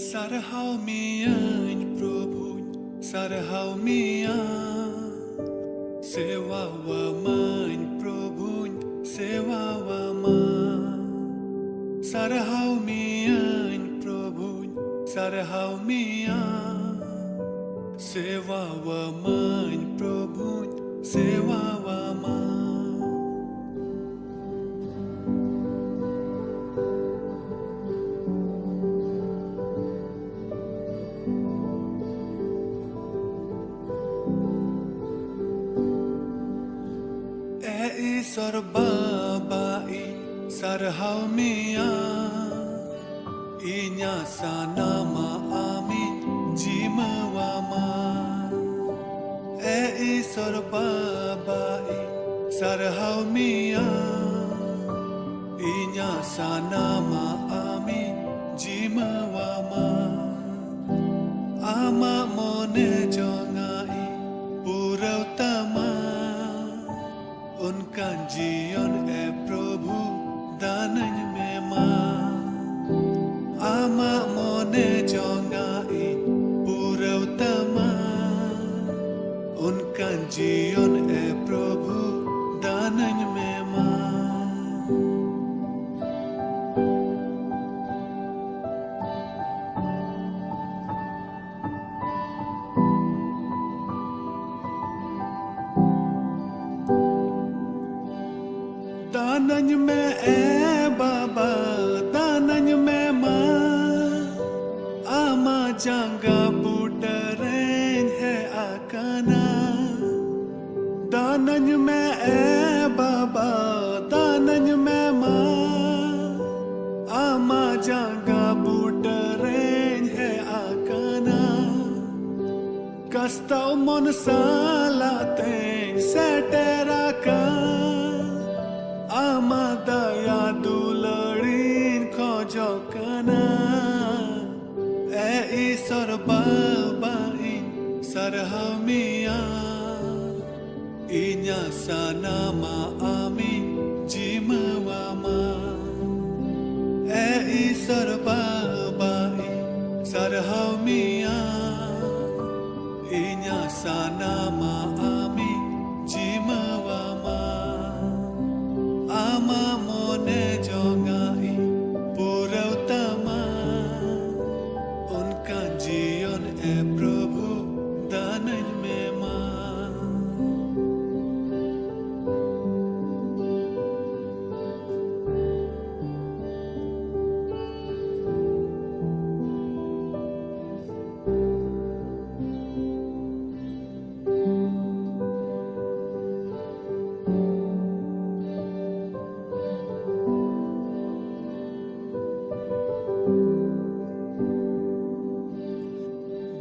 Sarhau mian Prabhu, sarhau mian Sewa wa man Prabhu, sewa wa man Sarhau mian Prabhu, sarhau mian Sewa wa man Prabhu, sewa wa man Sarbabai sarhau mian Inya sanama amin jimawama Sarbabai sarhau mian Inya sanama amin jimawama Ama mone jongai purautama उनका जीवन है प्रभु दानन में मां आमा मोने जोंगाई पुरौतमा उनका जीवन है प्रभु दानन में मां दानन में बाबा दानन में मां आमा जांगा बुटरेन है आकाना दानन में बाबा दानन में मां आमा जांगा बुटरेन है आकाना कस्ता मन सालाते सेटेरा का Amadaya dularin kojokana sarbabai sarhau mian Inya sanama amin jimawama sarbabai sarhau mian Inya sanama amin jimawama Ama mone jongai purautama Unka जीवन है प्रभु दानन में मां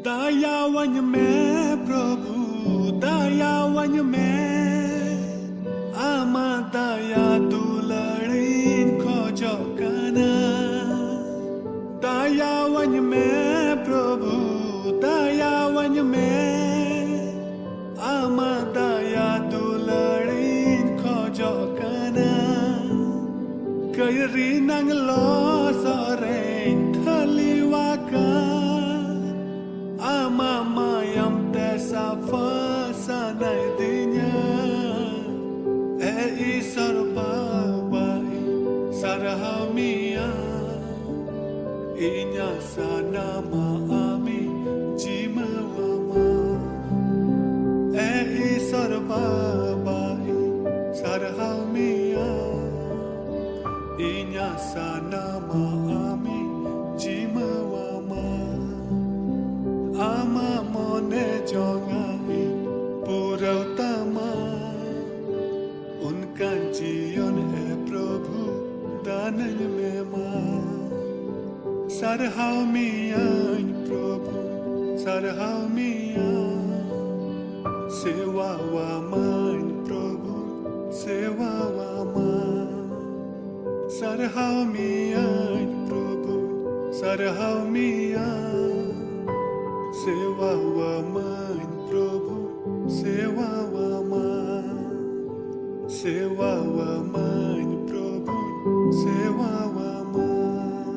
दयावन में प्रभु दयावन में आमा दया दुलड़ीन खोजोकना दयावन में प्रभु दयावन में आमा दया दुलड़ीन खोजोकना कयरी नंग लो Soren थलीवाका Ama mayam tesa fasana dinya sarbabai sarhau mian Inya sanama amin jimawama sarbabai sarhau mian Inya sanama amin jimawama Ama mone jongai purautama Unka जीवन है प्रभु दानन में मां Sarhau mian प्रभु sarhau mian Sewa wa man प्रभु sewa wa man Sarhau mian प्रभु sarhau mian Sewa wa man Prabhu, sewa wa man Prabhu, sewa wa man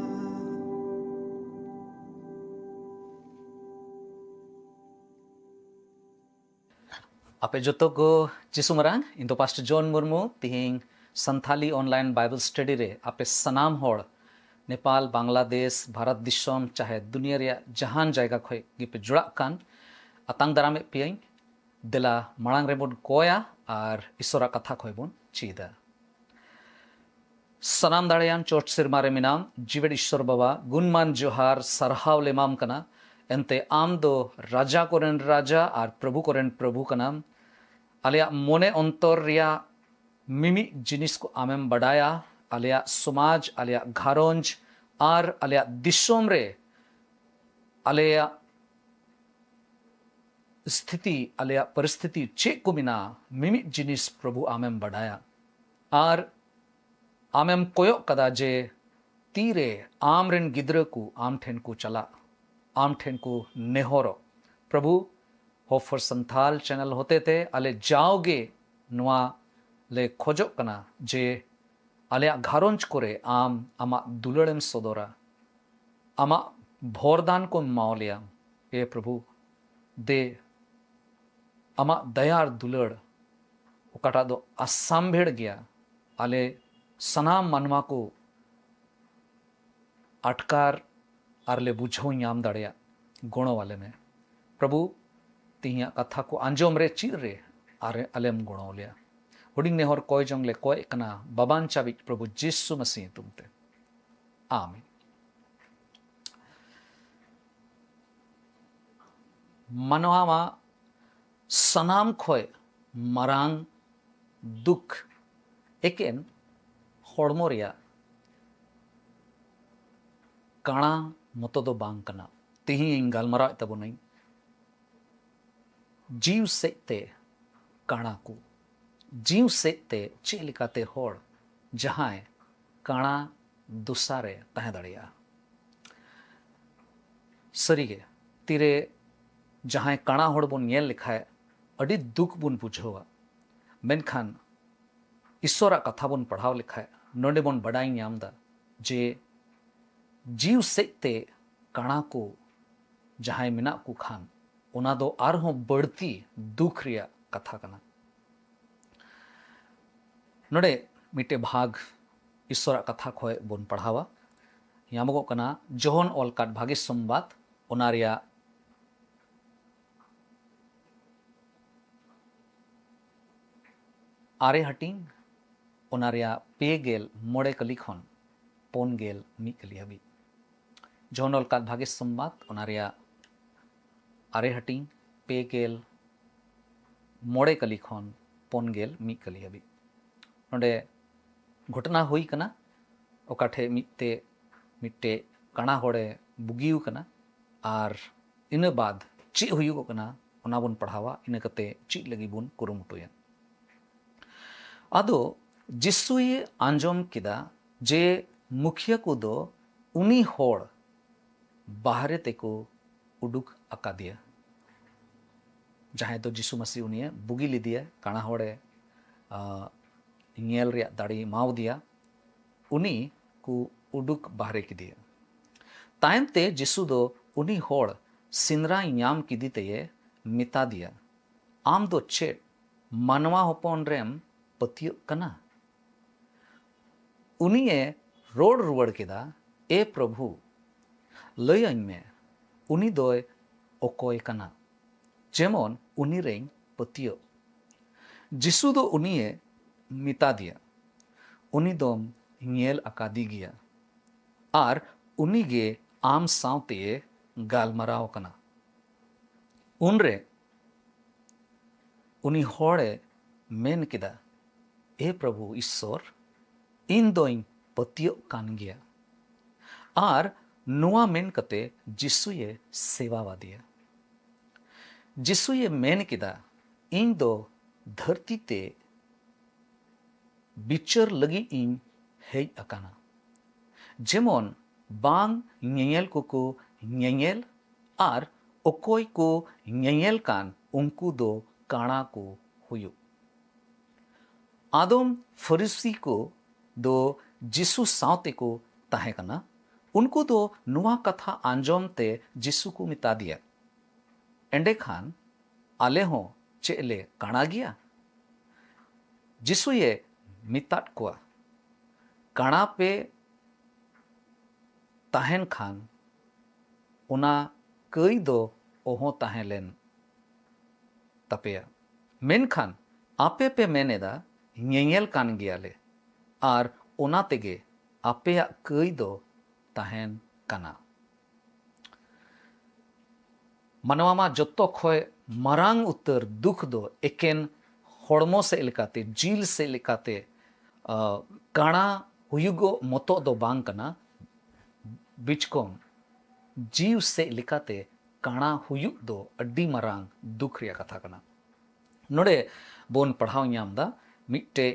आपे जोतो को जिसु मरांग इन तो पास्टर जॉन मुर्मू तिहिंग संथाली ऑनलाइन बाइबल स्टडी रे आपे सनाम होड़ नेपाल बांग्लादेश भारत दिसोम चाहे दुनिया रे जहान जायगा खोय गिपे जुड़ा कान अतांग दारामे पियंग देला मांग रे बोन कोया और ईश्वरा कथा खोय बोन चीदा सनाम दाड़ियान चोट सिरमारे मिनाम जीवेड ईश्वर बाबा गुणमान जोहार सरहाव लेमाम कना एंते आम दो राजा कोरेन राजा और प्रभु कोरेन प्रभु कनाम आलिया मोने अंतर रिया मिमी जिनिस को आमेम बड़ाया आलिया समाज आलिया घारोंज और आलिया दिशोम रे आलिया स्थिति आलिया परिस्थिति चेक को बिना मिमी जिनिस प्रभु आमेम बड़ाया और आमेम कोयो कदा जे तीरे आम रेन गिद्र को आम ठेन को चला आम ठेन को नेहोरो प्रभु होफर संथाल चैनल होते थे अले जाओगे नुआ ले खोजो कना जे अले घारोंज कोरे आम आमा दुलड़ेम सोदोरा आमा भोरदान को माओलिया ए प्रभु दे आमा दयार दुलड़ उकाटा दो असाम्भेड़ गया अले सनाम मनवा को अटकार अरले बुझो याम दड़िया गुणों वाले में प्रभु तिहिया कथा को आंजोम रे चीर रे आरे अलेम गुणों लिया हुडिंग ने हर कोई जंगले कोई कना बबान चाबी प्रभु जिसु मसीह तुमते आमीन मनवा मा सनाम खोय मरांग दुख एकेन होड़मोरिया काणा मतो दो बांग कना तिही गालमरा तबुनई जीव सेते काणा को जीव सेते चेलिकाते होड़ जहां काणा दुसारे तह दड़िया सरीगे तीरे जहां काणा होड़ बुन येल लिखाए अड़ी दुख बुन बुझोवा मेनखान ईश्वरा कथा बुन पढ़ाव लिखाए नोंडे बुन बड़ाई नामदा जे जीव सेते काणा को जहां मिना को खान उना दो आरहों बढ़ती दुख रिया कथा कना नोडे मिटे भाग ईश्वरा कथा खोय बुन पढ़ावा यामगो कना जोहन ओलकाट भागे संबाद ओनारिया आरे हटिंग ओनारिया पे गेल मोड़े कली खन पोन गेल मी कली हबी जोहन ओलकाट भागे संबाद ओनारिया आरे हटिंग पे गेल मोड़े कली खन पोन गेल मी कली हबी नोडे घटना हुई कना ओकाठे मिट्टे काणा होड़े बुगियु कना और इन बाद ची हुयुगो कना ओना बुन पढ़ावा इन कते ची लगी बुन कुरुमुटुया आदो जिसुए आंजोम किदा जे मुखिया को दो उनी होड़ बाहरे तेको उडुक अकादिया जहां तो जिसु मसीह उनिए बुगी लिदिया काणा होड़े नेल रिया दाड़ी माव दिया उनी को उडुक बाहरे की दिया तायम ते जिसु दो उनी होड़ सिंदरा याम किदी ते मिता दिया आम दो चेट मनवा होपोन रेम पतियो कना उनिए रोड रुवड़ किदा ए प्रभु लय में उनी दोय ओकोय कना जेमन उनी रेंग पतियो जिसु दो उनिए मिता दिया उनी दोम नेल अकादी गया और उनी गे आम सावते गालमराव कना उनरे उनी होड़े मेन किदा ए प्रभु ईश्वर इन दोइंग पतियो कान गया और नुआ मेन कते जिसुए सेवावा दिया जिसुए मेन किदा इन दो धरती ते बिचर लगी इन हेज अकाना जेमन बांग ñeñel को ñeñel और ओकोय को ñeñel कान उनको दो काणा को हुयु आदम फरीसी को दो जिसु सावते को ताहे कना उनको दो नुआ कथा आंजोम ते जिसु को मिता दिया एंडे खान आले हो चेले काणा गया जिसुए मितात कोआ काणा पे ताहेन खान उना कई दो ओहो ताहें लेन तपेया मेनखान आपे पे मेनेदा ñeñel कान गियाले आर ओना तेगे आपेया कई दो ताहेन काना मनवा मा जत्तो खोय मरांग उतर दुख दो एकेन होड़मो से लेकाते जील से लेकाते काणा हुयुगो मोतो दो बांग कना बिचकोम जीव से लेकाते काणा हुयुग दो अड्डी मरांग दुख रिया कथा कना नोडे बोन पढ़ाव ᱧᱟᱢदा मिट्टे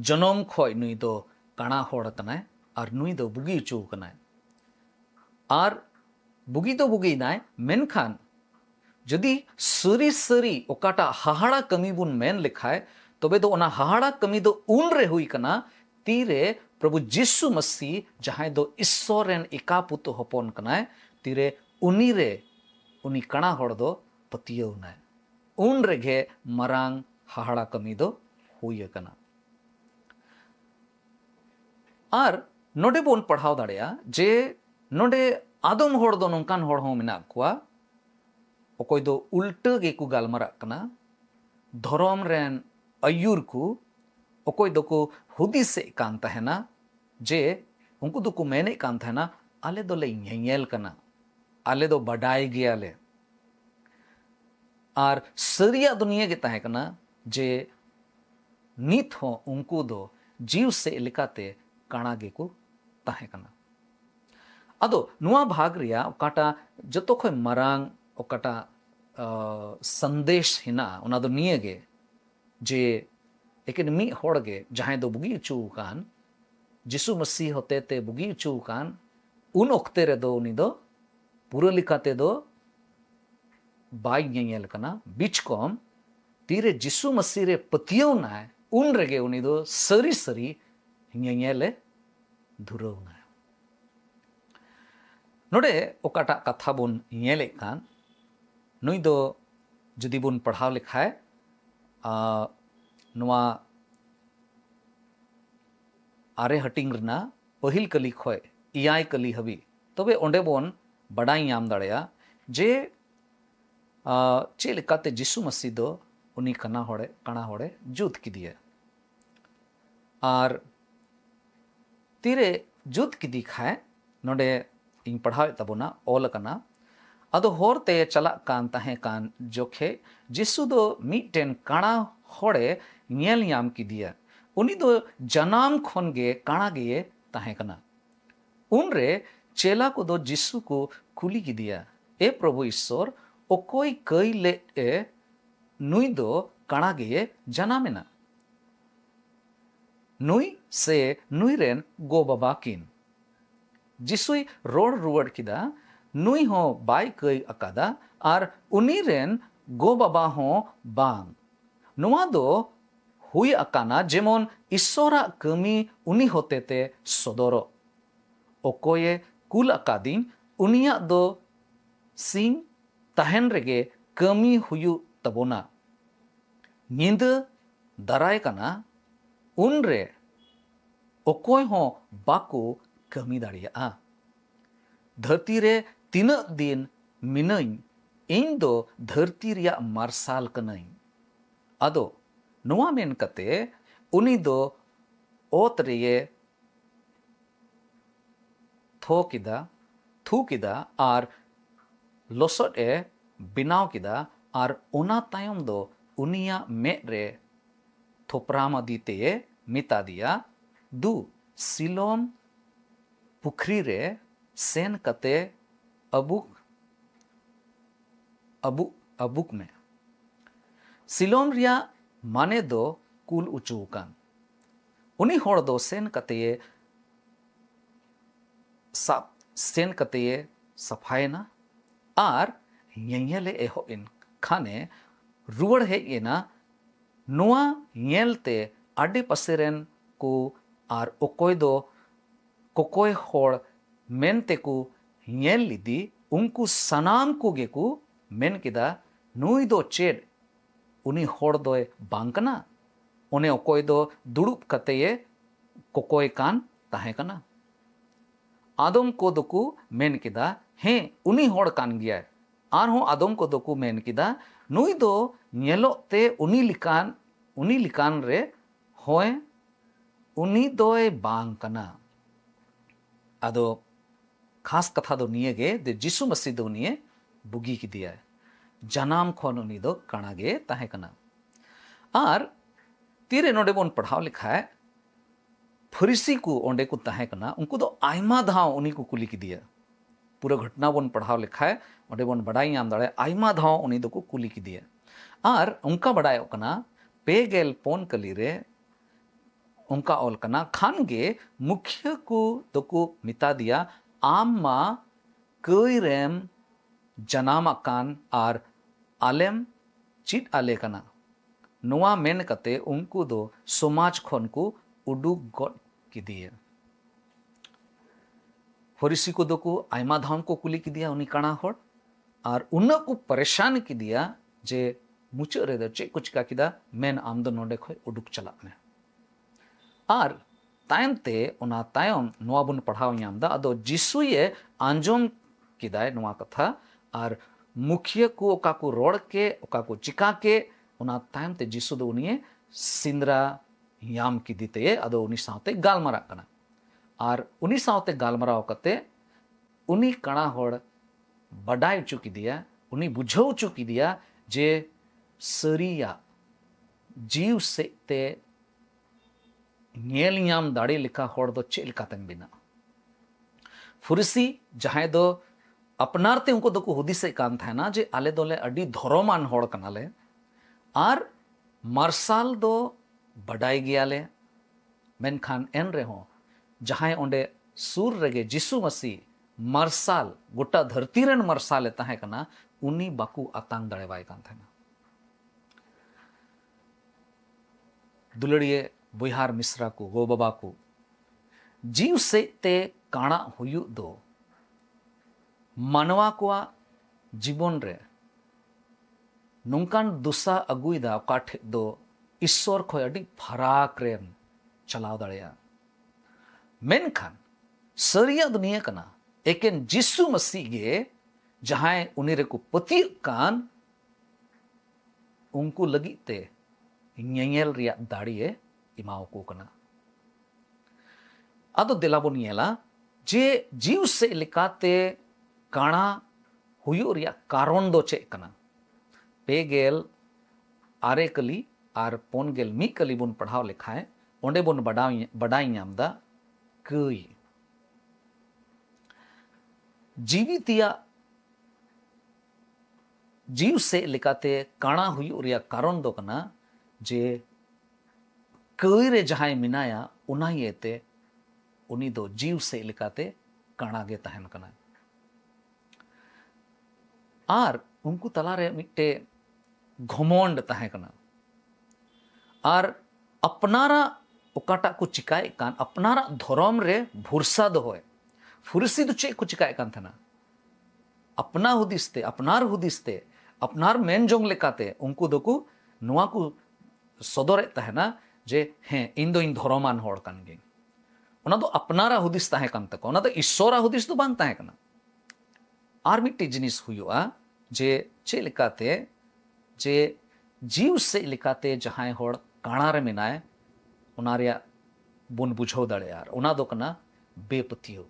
जनम खोय नुई दो काणा होड़ कनाय और नुई दो बुगी चू कनाय और बुगी दो बुगी नाय मेनखान जदि सरी सरी ओकाटा हाहाड़ा कमी बुन मेन लिखाय तबे दो ओना हाहाड़ा कमी दो उन रे हुई कना तीरे प्रभु जिसु मसीह जहां दो ईश्वरेन एका पुतो हपन कनाय तीरे उनी रे उनी काणा होड़ दो पतियो नाय उन रेगे मरांग हाहाड़ा कमी दो हुई कना और नोडे बोन पढ़ाव दाड़ेया जे नोडे आदम होड़ दो नोंकान होड़ हों मेना कुआ ओकोय दो उल्टा गेकु गालमारा कना धर्म रेन अयुर को ओकोय दो को हुदिस कान तहना जे उनको दो को मेने कान तहना आले दो ले ñeñel कना आले दो बडाय गियाले और सरिया दुनिया के तहे कना जे नित हो उनको दो जीव से लेकाते काणा गेकु तहे कना अदो नुआ भाग रिया ओकाटा जतो खोय मरांग ओकाटा संदेश हिना उना दो निये गे जे एकेन मी होड़ गे जहां दो बुगी चू कान जिसु मसीह होते ते बुगी चू कान उन ओक्ते रे दो उनी दो पूरा लिखाते दो बाई ñeñel कना बीच कोम तीरे जिसु मसीह रे पतियो नाय उन रेगे उनी दो सरी सरी ñeñele धुरो नाय नोडे ओकाटा कथा बोन ñेले कान नुई दो जुदी बोन पढ़ाव लिखाय नुआ आरे हटिंग रना पहिल कली खोय इयाय कली हबी तबे ओंडे बोन बडाई ñाम दाड़ेया जे चे लेकाते जिसु मसीह दो उनी काणा होड़े जुत किदिया और तीरे जुत किदी खाए नोडे इन पढ़ाव तबोना ओल कना अदो होरते चला कान तहे कान जोखे जिसु दो मीटेन काणा होड़े ñेल ñाम किदिया उनी दो जनाम खोन गे काणा गे तहे कना उनरे चेला को दो जिसु को कुली किदिया ए प्रभु ईश्वर ओकोई कई ले ए नुई दो काणा गे जनामेना नुई से नुई रेन गो बाबा किन जिसुई रोड रुवड़ किदा नुई हो बाई कई अकादा और उनी रेन गो बाबा हो बांग नुआ दो हुई अकाना जेमन ईश्वरा कमी उनी होते ते सदरो ओकोये कुल अकादिन उनिया दो सिंग तहन रेगे कमी हुयु तबोना नींद दाराय कना उनरे ओकोय हो बाको कमी दाड़िया धरती रे तीन दिन मिनई इन दो धरती रिया मार्साल कनाई अदो नुआ मेन कते उनी दो ओत रिये थो किदा और लोसट ए बिनाव किदा और ओना तायम दो उनिया में रे थोपरामा दीते मिता दिया दू सिलोम पुखरी रे सेन कते अबुक में सिलोम रिया माने दो कुल उचू कान उनी होड़ दो सेन कते सफायना और ñeñele एहोब इन खाने रुवड़ हेना नुआ ñेलते आडे पसेरेन को और ओकोय दो कोकोय होड़ मेनते को ñेल लिदी उनको सनाम को गेकु मेन किदा नुई दो चेड उनी होड़ दोय बांग कना उन्हें ओकोय दो दुड़ुब कते ये कोकोय कान ताहे कना आदम को दोकु मेन किदा हे उनी होड़ कान गिया आर हो आदम को दोकु मेन किदा नुई दो नेलो ते उनी लिकान रे होय उनी दोय बांग कना आदो खास कथा दो निये गे दे जिसु मसीह दो निये बुगी की दिया जनाम खन उनी दो कणा गे ताहे कना आर तीरे नोडे बोन पढ़ाव लिखा है फरीसी को ओंडे को ताहे कना उनको दो आयमा धाव उनी को कुली की दिया पूरा घटना बोन पढ़ाव लिखा है ओंडे बोन बड़ाई आम दाड़े आयमा धाव उनी दो को कुली की दिया आर उनका बड़ाय कना पे गेल पोन कली रे उनका ओल कना खान गे मुख्य को दोको मिता दिया आम मा कई रेम जनाम कान आर आलेम चिट आले कना नुआ मेन कते उनको दो समाज खन को उडुक गड की दिए फरीसी को दो को आयमा धाम को कुली की दिया उनी कणा होड़ आर उन्ना को परेशान की दिया जे मुचे रे दो चे कुछ का किदा मेन आम दो नोडे खोय उडुक चला में आर तायम ते उना तायम नुआ बुन पढ़ाव यामदा अदो जिसुये आंजोम किदाय नुआ कथा आर मुखिया को ओका को रोड के ओका को चिका के उना तायम ते जिसु दो उनिये सिंद्रा याम की दीते अदो उनी सावते गालमरा कना आर उनी सावते गालमराव कते उनी कणा होड़ बडाय चुकी दिया उनी बुझाव चुकी दिया जे सरिया जीव से ते नेल याम दाड़ी लिखा होड़ दो चे लिखा तंग बिना फुरसी जहां दो अपनारते उनको दो को हुदिसे कान था ना जे आले दोले अडी धरोमान होड़ कनाले आर मार्साल दो बडाई गयाले मेनखान एन रे हो जहां ओंडे सूर रेगे जिसु मसीह मार्साल गोटा धरती रेन मार्साले ताहे कना उनी बाकू आतांग दाड़े वाय कान था दुलड़िए बुहार मिश्रा को गो बाबा को जीव से ते काणा हुयु दो मानवा को जीवन रे नौकान दुसा अगुईदा काठे दो ईश्वर खो अडी फराक रेम चलाव दाड़िया मेनखान सरिया दुनिया कना एकेन जिसु मसीह गे जहां उनी रे को पति कान उनको लगी ñeñel रिया दाड़िए इमाओ को कना अदो दिलाबोन येला जे जीव से लिकाते काणा हुयु रिया कारण दो चे कना पेगेल आरे कली आर पोनगेल मी कली बोन पढ़ाव लिखाए ओंडे बोन बडाई नामदा कई जीवितिया जीव से लिकाते काणा हुयु रिया कारण दो कना जे कई रे जहां मिनाया उना येते उनी दो जीव से लिकाते काणा गे तहन कना आर उनको तलारे मिट्टे घमंड तहे कना आर अपनारा ओकाटा को चिकाए कान अपनारा धर्म रे भरसा दो होय फुरसी दो चे को चिकाए कान थना अपना हुदिसते अपनार मेन जोंग लेकाते उनको दो को नुआ को सदरे तहना जे हे इन दो इन धर्मान होड़ कान गे उना दो अपनारा हुदिस तहे कान तको उना दो ईश्वरा हुदिस दो बांग तहे कना आर मिट्टी जिनिस हुयुआ जे चे लिकाते जे जीव से लिकाते जहां होड़ काणा रे मिनाए उना रिया बुन बुझाव दाड़े यार उना दो कना बेपतियो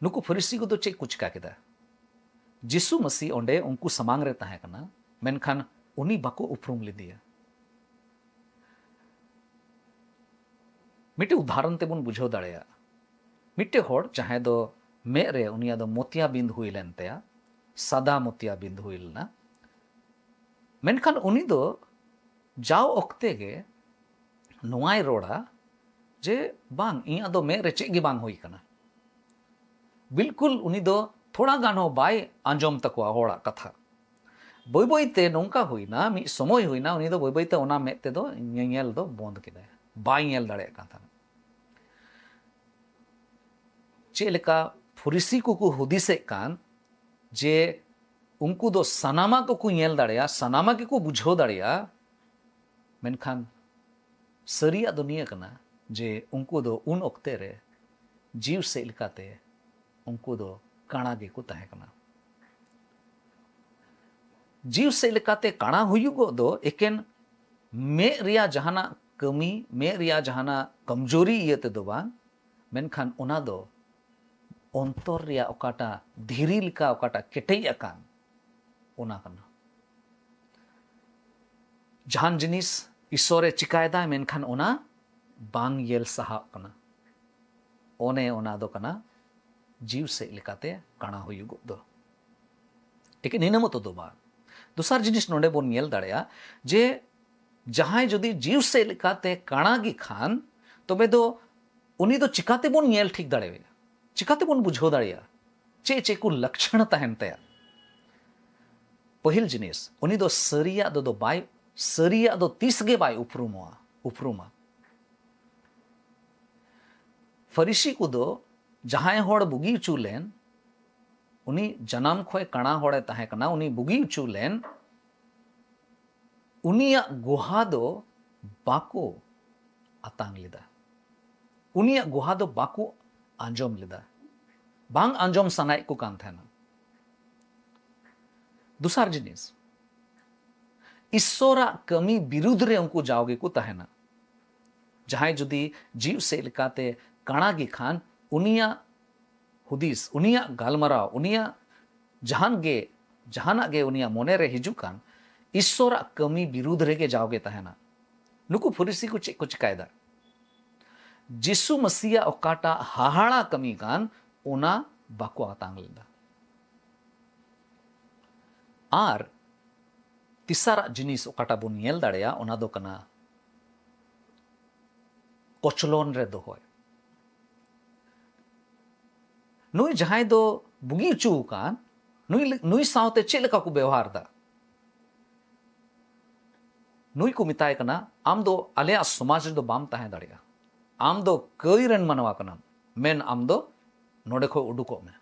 नुकु फरीसी को दो चे कुछ का केदा जिसु मसीह ओंडे उनको समांग रे तहे कना मेनखान उनी बाको उपरुम ले दिया मिट्टे उदाहरण ते बुन बुझाव दाड़ेया मिट्टे होड़ चाहे दो मे रे उनिया दो मोतिया बिंद हुई लेनते सादा मोतिया बिंद हुई लेना मेनखान उनी दो जाओ ओक्ते गे नुआई रोड़ा जे बांग इया दो मे रे चे गे बांग हुई कना बिल्कुल उनी दो थोड़ा गानो बाय आंजोम तकवा होड़ा कथा बई बईते नौका हुईना मी समय हुईना उनी दो बई बईते ओना में ते दो ñeñel दो बंद किदा बाय ñel दाड़े काथा चे लेका फुरिसी को हुदिसे कान जे उनको दो सनामा को नेल दाड़िया सनामा के को बुझो दाड़िया मेनखान सरिया दुनिया कना जे उनको दो उन ओक्ते रे जीव से इलकाते उनको दो काणा गे को तहे कना जीव से इलकाते काणा हुयुगो दो एकेन मे रिया जहाना कमी मे रिया जहाना कमजोरी इयते दो बांग मेनखान ओना दो अंतर रिया ओकाटा धीरी लिका ओकाटा केटेई अकान ओना कना जहान जिनिस ईश्वरे चिकायदा मेनखान ओना बांग येल सहा कना ओने ओना दो कना जीव से इलकाते काणा हुयुगो दो एके निना मतो दो बा दूसर जिनिस नोडे बोन नेल दाड़ेया जे जहां जदि जीव से इलकाते काणा गी खान तबे दो उनी दो चिकाते बोन नेल ठीक दाड़ेया चिकाते बोन बुझो दाड़ेया चे चे को लक्षण तहन तया पहिल जिनिस उनी दो सरिया दो बाय सरिया दो तीसगे बाय उपरुमा फरीसी को दो जहां होड़ बुगी उचू लेन उनी जनाम खोय काणा होड़े तहे कना उनी बुगी उचू लेन उनिया गुहा दो बाको आतांग लेदा उनिया गुहा दो बाको आंजोम लेदा बांग आंजोम सनाई को कान थेना दूसर जिनिस ईश्वरा कमी विरुद्ध रे उनको जाओगे को तहेना जहां जुदी जीव से लिकाते काणा गी खान उनिया हुदिस उनिया गालमराव उनिया जहाना गे उनिया मोने रे हिजू कान ईश्वरा कमी विरुद्ध रे गे जाओगे तहेना नुकु फरीसी को चे कुछ कायदा जिसु मसीहा ओकाटा हाहाड़ा कमी कान ओना बाको आतांग लेदा आर तिसारा जिनिस ओकाटा बोन नेल दाड़ेया ओना दो कना कोचलोन रे दो होय नुई जहां दो बुगी उचू कान नुई सावते चे लेका को व्यवहार दा नुई को मिताय कना आम दो आलेया समाज दो बाम ताहे दाड़ेया आम दो कई रन मनवा कना मेन आम दो नोडे खो उडुको में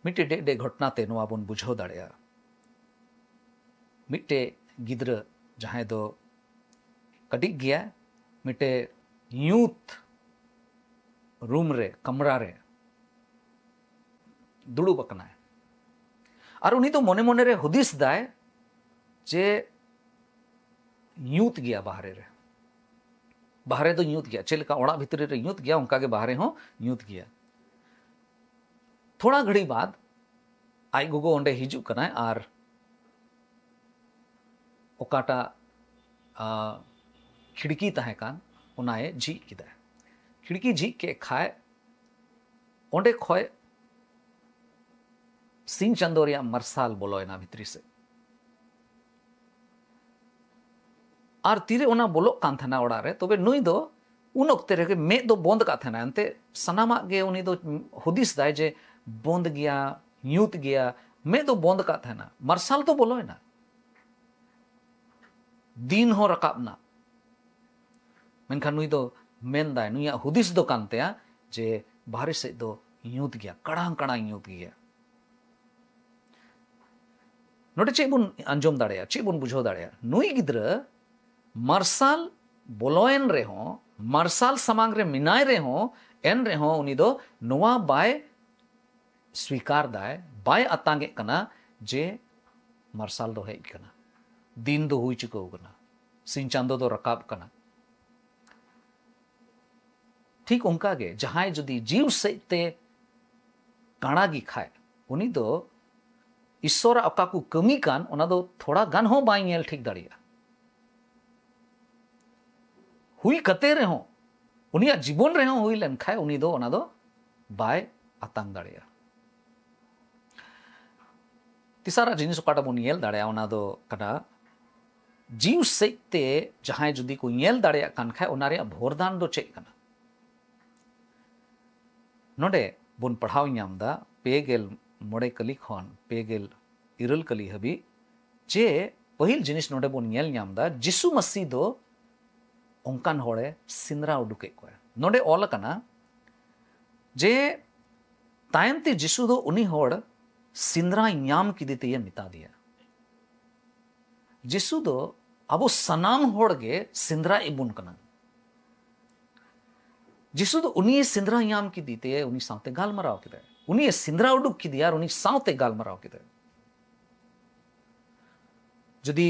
मिट्टे डे डे घटना ते नोवा बोन बुझो दाड़ेया मिट्टे गिद्र जहां दो कटी गया मिट्टे यूथ रूम रे कमरा रे दुड़ू बकना है और उन्हीं तो मोने मोने रे हुदिस दाय जे यूथ गया बाहरे तो यूथ गया चेलका ओड़ा भीतरे रे यूथ गया उनका के बाहरे हो यूथ गया थोड़ा घड़ी बाद आई गोगो ओंडे हिजू कना और ओकाटा खिड़की तहे कान उनाए झी किदा खिड़की झी के खाए ओंडे खोय सिंह चंदोरिया मरसाल बोलोयना भितरी से और तीरे ओना बोलो कान थना ओड़ा रे तबे नुई दो उन ओक्ते रे मे दो बोंद का थना अंते सनामा गे उनी दो हुदिस दाय जे बोंद गया यूत गया मे दो बोंद का थना मरसाल तो बोलोयना दिन हो रकाबना मेनखान नुई दो मेन दाय नुया हुदिस दो कानतेया जे बाहर से दो यूत गया कड़ांग कड़ांग यूत गया नोटे चे बुन अंजोम दाड़ेया चे बुन बुझो दाड़ेया नुई गिद्र मार्शाल बोलोएन रे हो मार्शाल समांग रे मिनाय रे हो एन रे हो उनी दो नोवा बाय स्वीकार दाय बाय अतांगे कना जे मार्शाल दो है कना दिन दो हुई चुको कना सिंह चांदो दो रकाब कना ठीक उनका गे जहां जदि जीव सहिते काणा गी खाए उनी दो ईश्वर अका को कमी कान ओना दो थोड़ा गान हो बाई नेल ठीक दाड़िया हुई कते रे हो उनिया जीवन रे हो हुई लेन खाए उनी दो ओना दो बाय आतांग दाड़िया तिसारा जिनिस ओकाटा बोन नेल दाड़िया ओना दो कना जीव सहिते जहां जदि को नेल दाड़िया कान खाए ओना रे भोरदान दो चेक कना नोडे बोन पढ़ाव नामदा पेगेल मोड़े कली खन पेगेल इरल कली हबी जे पहिल जिनिस नोडे बोन नेल नामदा जिसु मसीह दो ओंकान होड़े सिंदरा उडुके को नोडे ऑल कना जे तायमते जिसु दो उनी होड़ सिंद्रा याम किदीते ये मिता दिया जिसु दो अबो सनाम होड़गे सिंद्रा इबुन कना जिसु दो उनी सिंद्रा याम किदीते उनी सावते गालमराव किदे उनी सिंद्रा उडुक किदिया उनी सावते गालमराव किदे जदि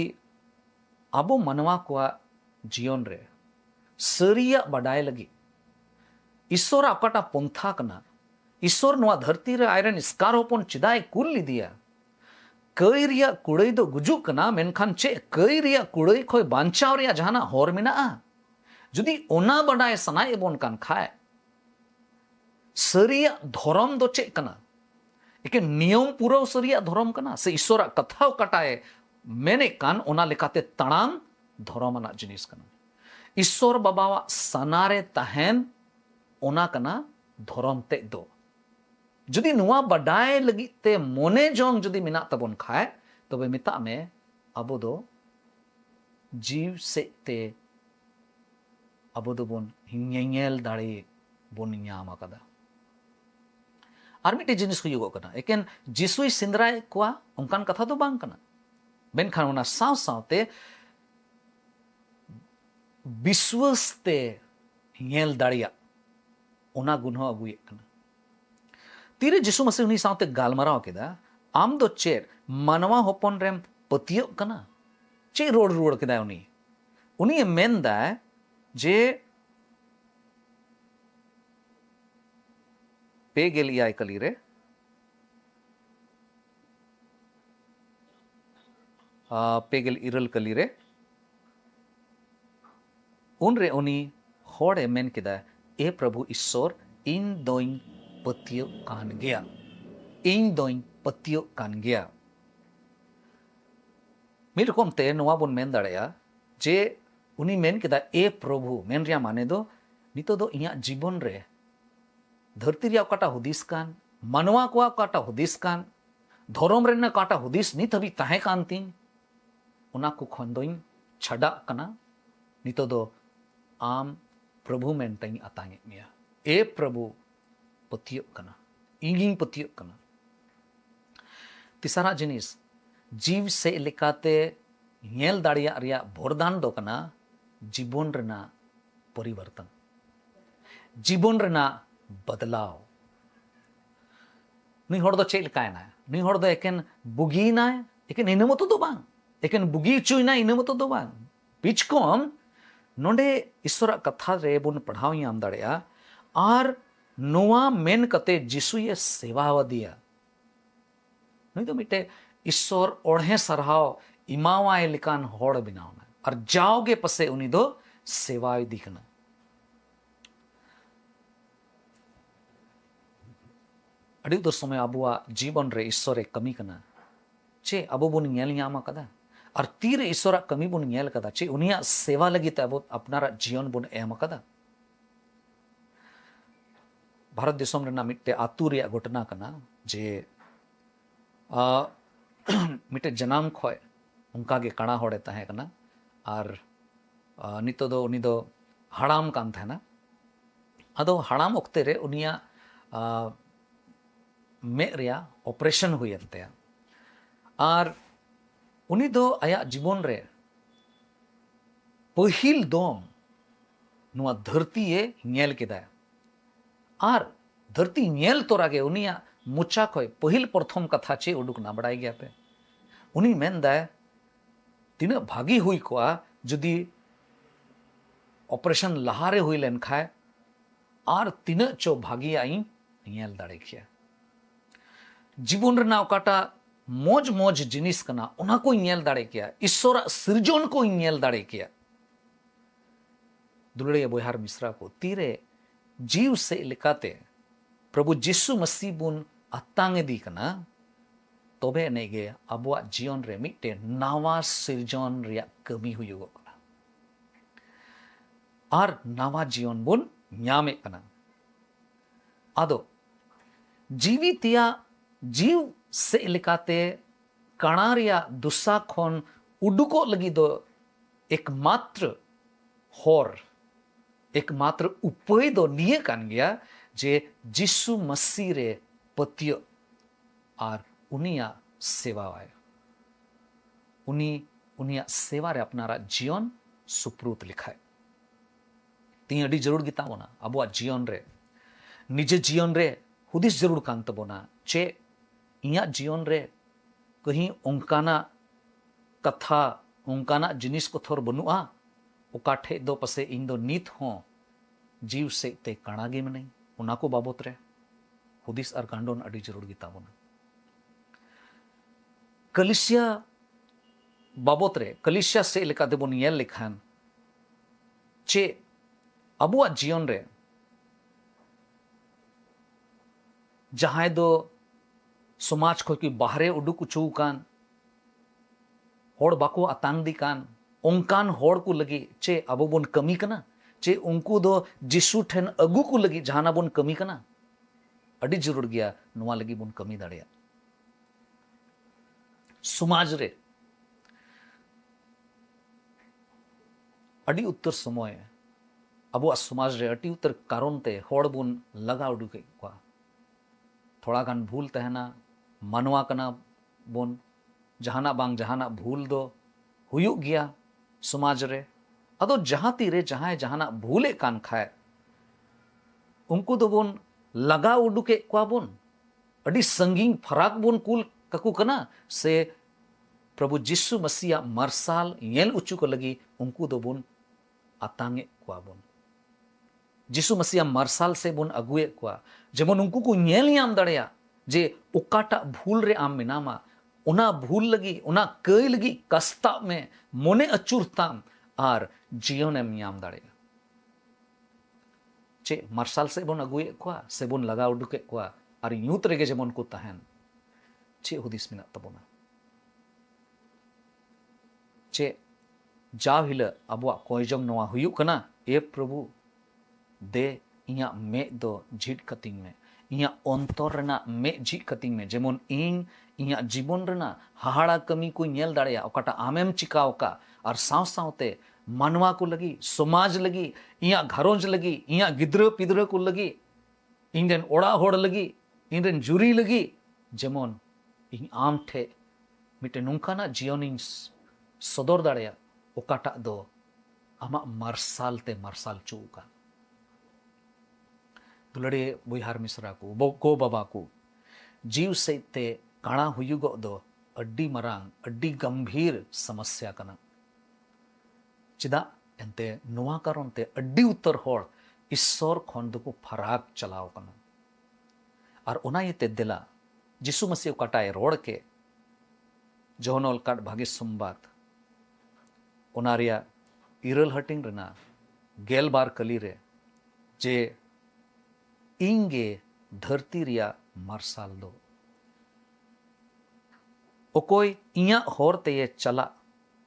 अबो मनवा को जीवन रे सरिया बडाय लगी ईश्वर अकाटा पंथा कना ईश्वर नवा धरती रे आयरन स्कार होपन चिदाय कुल लिदिया कई रिया कुड़ई दो गुजुक कना मेनखान चे कई रिया कुड़ई खोय बांचाव रिया जहाना होर मेनाआ जुदी ओना बडाय सनाय बोन कान खाए सरिया धर्म दो चे कना एके नियम पूरा सरिया धर्म कना से ईश्वर कथा कटाए मेने कान ओना लेकाते तणाम धर्मना जिनिस कना ईश्वर बाबावा सनारे तहन ओना कना धर्म ते दो जुदी नुआ बडाय लगी ते मोने जोंग जुदी मिना तबन खाए तबे मिता में अबो दो जीव से ते अबो दो बोन हिंगेल दाड़े बोन ᱧᱟᱢ akada आर मिटे जिनिस हुयुगो कना एकेन जिसुई सिंद्राय कोआ उनकान कथा दो बांग कना मेनखान ओना साव सावते विश्वास ते हिंगेल दाड़िया ओना गुण हो अगुए कना तीरे जिसु मसीह उनी सावते गालमराव केदा आम दो चेर मनवा होपन रेम पतियो कना चे रोड रोड केदा उनी मेनदा जे पेगेल इयाय कलीरे पेगेल इरल कलीरे उनरे उनी होड़े मेन केदा ए प्रभु ईश्वर इन दोइन पतियो कान गया इन दोइन पतियो कान गया मिल रकम ते नवा बोन मेन दाड़ेया जे उनी मेन केदा ए प्रभु मेन रिया माने दो नितो दो इया जीवन रे धरती रिया काटा हुदिस कान मनवा को काटा हुदिस कान धर्म रे काटा हुदिस नित हबी ताहे कान तीन उना को खंदोइन छड़ा कना नितो दो आम प्रभु मेन तई अतांगे मिया ए प्रभु पतियो कना इंगिंग पतियो कना तिसारा जिनिस जीव से लेकाते नेल दाड़िया रिया भोरदान दो कना जीवन रेना परिवर्तन जीवन रेना बदलाव नुई होड़ दो चेक लेकायना नुई होड़ दो एकेन बुगीना एकेन इन मतो दो बांग एकेन बुगी चुइना इन मतो दो बांग पिचकोम नोंडे ईश्वर कथा रे बुन पढ़ाव याम दाड़िया आर नोआ मेन कते जिसुए सेवा दिया नुई तो मिटे ईश्वर ओढ़े सरहाव इमावाए लिकान होड़ बिनावना और जाओगे पसे उनी दो सेवाय दिखना अड़ी दो समय अबुआ जीवन रे ईश्वर कमी कना चे अबो बुन नेल ᱧᱟᱢ कदा और तीर ईश्वर कमी बुन नेल कदा चे उनिया सेवा लगी अबो अपनारा जीवन बुन एम कदा भारत देशम रेना मिट्टे आतु रे घटना कना जे मिट्टे जनाम खोय उनका गे कणा होड़े तहे कना और नितो दो उनी दो हड़ाम कान थेना अदो हड़ाम ओक्ते रे उनिया मे रिया ऑपरेशन हुई अंते और उनी दो आया जीवन रे पहिल दोम नुआ धरती ए नेल केदा और धरती नेल तोरागे उनिया मुचा खोय पहिल प्रथम कथा चे उडुक ना बड़ाई गया पे उनी मेनदा तीना भागी हुई कोआ जुदी ऑपरेशन लहारे हुई लेन खाए और तीना चो भागी आई नेल दाड़े किया जीवन रेना ओकाटा मोज मोज जिनिस कना उना को नेल दाड़े किया ईश्वर सृजन को नेल दाड़े किया दुलड़े बोहार मिश्रा को तीरे जीव से लिकाते प्रभु जिसु मसीह बुन अतांगे दी कना तोबे नेगे अबुआ जीवन रे मिटे नावा सृजन रिया कमी हुयुगो कना और नावा जीवन बुन ᱧᱟᱢᱮ कना आदो जीवितिया जीव से लेकाते कणा रिया दुस्सा खन उडुको लगी दो एकमात्र होर एकमात्र उपाय दो निये कान गया जे जिसु मसीह रे पत्य और उनिया सेवाए उनिया सेवा रे अपनारा जीवन सुप्रुत लिखाए ती अड़ी जरूर गिता बोना अब जीवन रे निजे जीवन रे हुदिस जरूर कान तबोना चे इया जीवन रे कहीं उनकाना कथा उनकाना जिनिस को थोर बनुआ ओका ठे दो पसे इन दो नीत हो जीव से ते कणागे में नहीं उना को बाबत रे हुदिस और कांडोन अड़ी जरूर गिता बोना कलिसिया बाबत रे कलिसिया से लेका देबोन येल लिखान चे अबुआ जीवन रे जहां दो समाज को की बाहरे उडुक उचू कान होड़ बाको आतांग दी कान ओंकान होड़ को लगी चे अबो बोन कमी कना चे उनको दो जिसु ठेन अगु को लगी जहाना बोन कमी कना अड़ी जरूर गया नुआ लगी बोन कमी दाड़िया समाज रे अड़ी उत्तर समय अब समाज रे अड़ी उत्तर कारण ते होड़ बोन लगा उडुके को थोड़ा गान भूल तहना मानवा कना बोन जहाना बांग जहाना भूल दो हुयुग गया समाज रे अदो जहां तीरे जहां जहाना भूले कान खाए उनको दो बोन लगा उडुके को बोन अड़ी संगीन फराक बोन कुल ककु कना से प्रभु जिसु मसीहा मरसाल येल उच्चू को लगी उनको दो बोन आतांगे को बोन जिसु मसीहा मरसाल से बोन अगुए को जेमन उनको को येल याम दड़या जे उकाटा भूल रे आम मिनामा उना भूल लगी उना कई लगी कस्ता में मोने अचुरताम आर जीवन एम याम दाड़ेगा चे मरसाल से बोन अगुए को से बोन लगा उडुके को और यूत रेगे जेमन को तहन चे हुदिस मिना तबोना चे जाव हिल अबुआ कोयजंग नवा हुयु कना ए प्रभु दे इया मे दो झिट कतिंग में इया अंतर रना मे झिट कतिंग में जेमन इन इया जीवन रना हाहाड़ा कमी को नेल दाड़िया ओकाटा आमेम चिकाओ का और साव सावते मानवा को लगी समाज लगी इया घरोंज लगी इया गिद्र पिद्र को लगी इंजन ओड़ा होड़ लगी इंजन जुरी लगी जेमन इन आम ठे मिटे नुंकाना जीवन सदर दाड़िया ओकाटा दो आमा मरसाल ते मरसाल चूका दुलड़े बुहार मिश्रा को गो बाबा को जीव से ते काणा हुयुगो दो अड्डी मरांग अड्डी गंभीर समस्या कना चिदा एंते नुआ कारण ते अड्डी उत्तर होड़ ईश्वर खन दो को फराक चलाओ कना और उना ये ते दिला जिसु मसीह काटाए रोड के जोहनोल काट भागे संबाद उनारिया इरल हटिंग रना गेल बार कली रे जे इंगे धरती रिया मरसाल दो ओकोई इया होर ते ये चला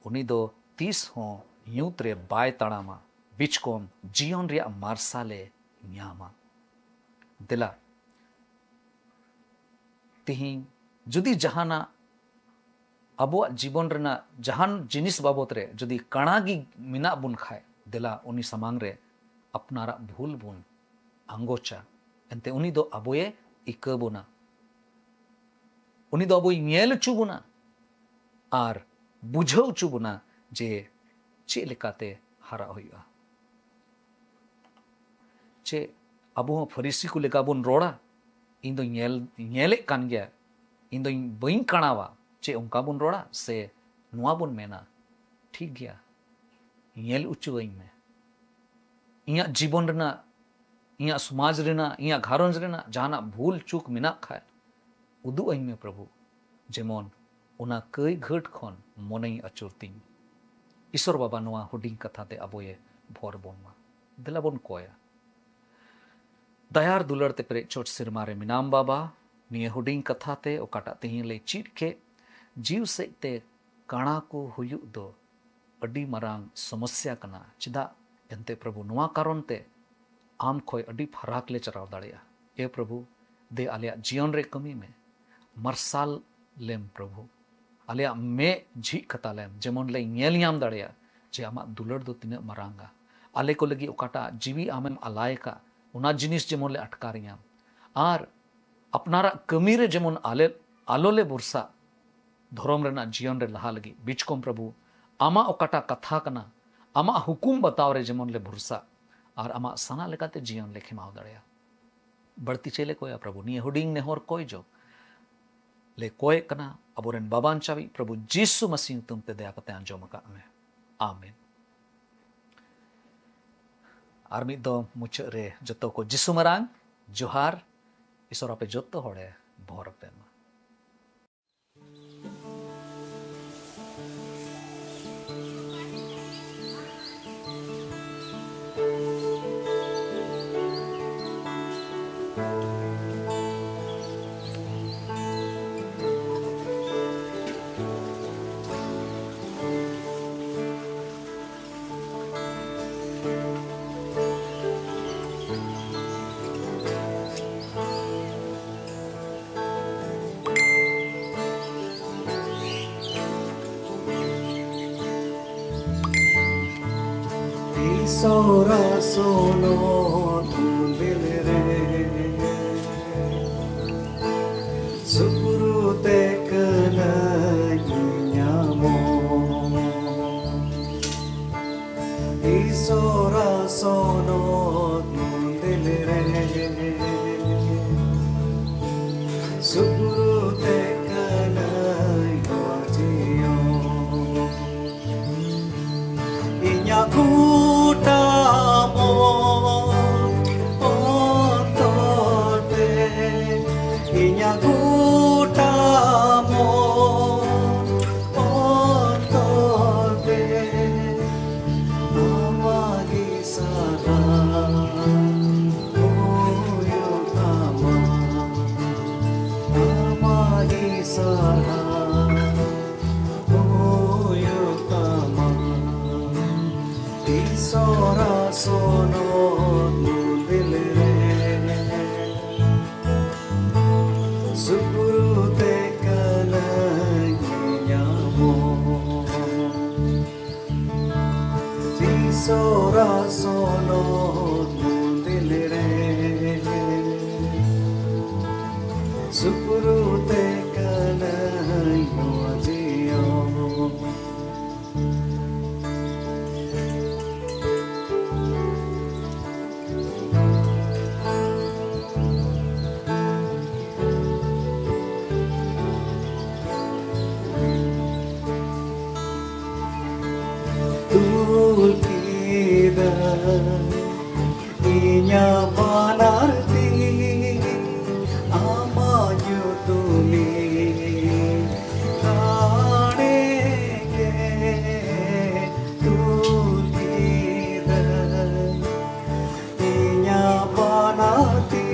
उनी दो 30 हो यूत रे बाय तड़ामा बिचकोम जीवन रिया मरसाले न्यामा दिला तिहिं जुदी जहाना अबुआ जीवन रना जहान जिनिस बाबत रे जुदी कणागी मिना बुन खाए दिला उनी समांग रे अपनारा भूल बुन अंगोचा एंते उनी दो अबोए इकबोना उनी दो अबोई नेल चुबुना आर बुझाव चुबुना जे चे लेकाते हारा होइगा चे अबो फरीसी को लेका बुन रोड़ा इन दो नेले कान गया इन दो बइन कणावा चे उनका बुन रोड़ा से नुआ बुन मेना ठीक गया नेल उच्चु गई में इया जीवन रना इया समाज रेना इया घारंज रेना जहाना भूल चूक मिना खाए उदु अई में प्रभु जेमन उना कई घट खन मनई अचुरती ईश्वर बाबा नुआ हुडिंग कथा ते अबोये भोर बोनमा दिला बोन कोया दयार दुलर ते पेरे चोट सिरमारे मिनाम बाबा निये हुडिंग कथा ते ओकाटा तेही ले चीट के जीव से ते काणा को हुयु दो अडी मरांग समस्या कना चिदा एंते प्रभु नुआ कारण ते आम खोय अडी फराक ले चराव दाड़िया ए प्रभु दे आलिया जीवन रे कमी में मरसाल लेम प्रभु आलिया मे झी कता लेम जेमन ले नेलियाम दाड़िया जे आमा दुलर दो तिना मरांगा आले को लगी ओकाटा जीवी आमेम अलायका उना जिनिस जेमन ले अटकारियाम are apnara kamire jemon alole bursa धर्म रेना जीवन रे लहा लगी बीचकोम प्रभु आमा ओकाटा कथा कना आमा हुकुम बताव रे जेमन ले भरसा और आमा सना लेकाते जीवन ले खिमाव दड़या बढ़ती चले कोया प्रभु निये हुडिंग ने होर कोई जो ले कोय कना अबोरेन बाबान चावी प्रभु जीसु मसीह तुम ते दया कते अंजोम का में आमीन आर्मी दो मुच रे जतो को जीसु मरांग जोहार ईश्वर पे जतो होड़े भोर पे Sora sono tu dilre Sukuru te kana nyamo Isora sono tu dilre Sukuru te kana yojiyo Inyaku Sora sono tu dilre Sukuru te kana nyamo Sora sono tu dilre Sukuru te kana yojiyo Tulkida inya banarti amanyu tumi kanege tulkida inya banarti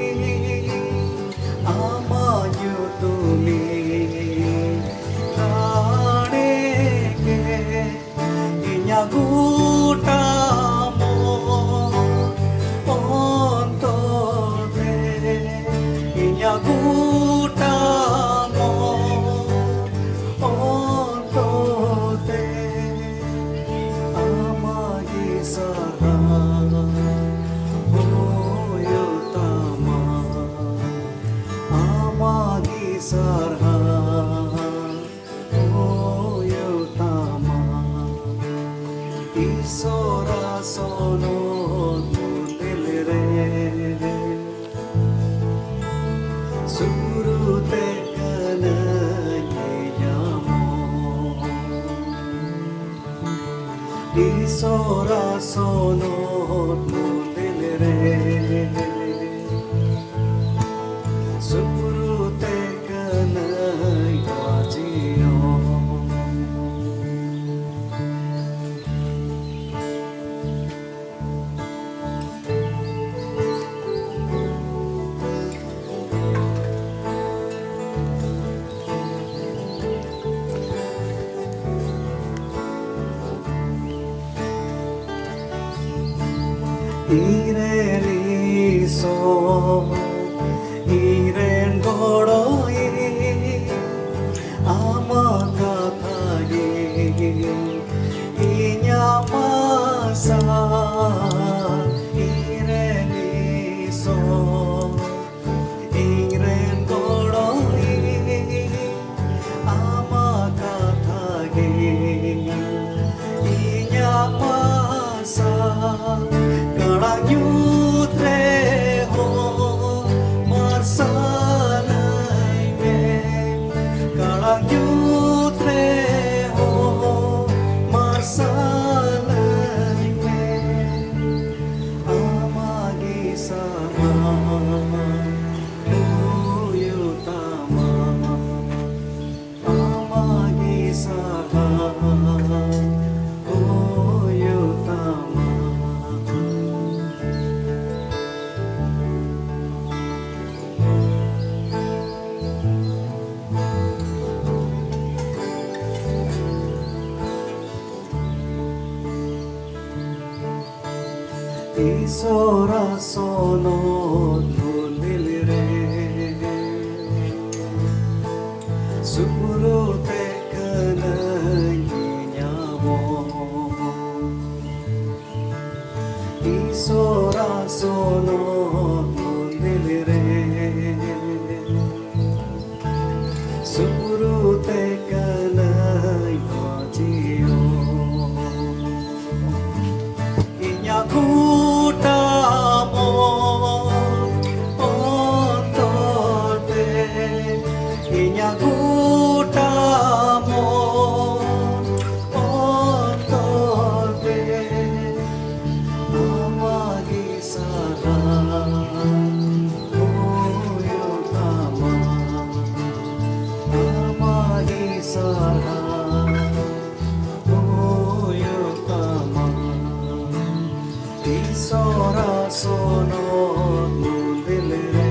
amanyu tumi kanege Gutamo ontode inya gutamo ontode amagi sara oyotama amagi sara Sora sono tu dilre Sukuru te kana nyamo Sora sono tu dilre Sukuru te kana yajiyo Ireli so iren godoi amaka thagi inya masa ireli so iren Isora sono nulilire Surute kananyamo Isora sono nulilire Surute kananyamo Inyakutamo ontote Inyakutamo ontote Amagi sana Uyutama Amagi sana Uyutama Isora sono nulilire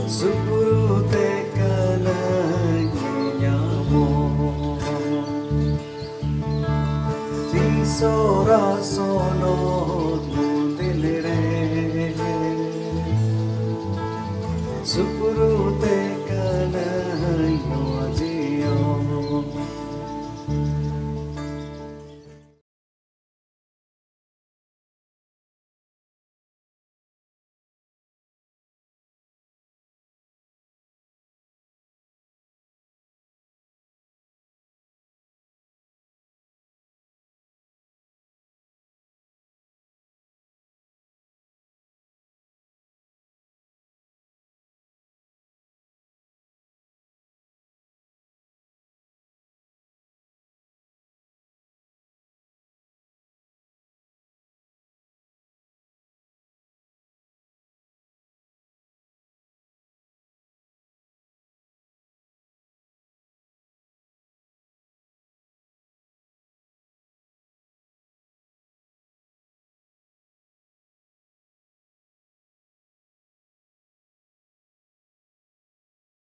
Surute kananyamo Isora sono nulilire Surute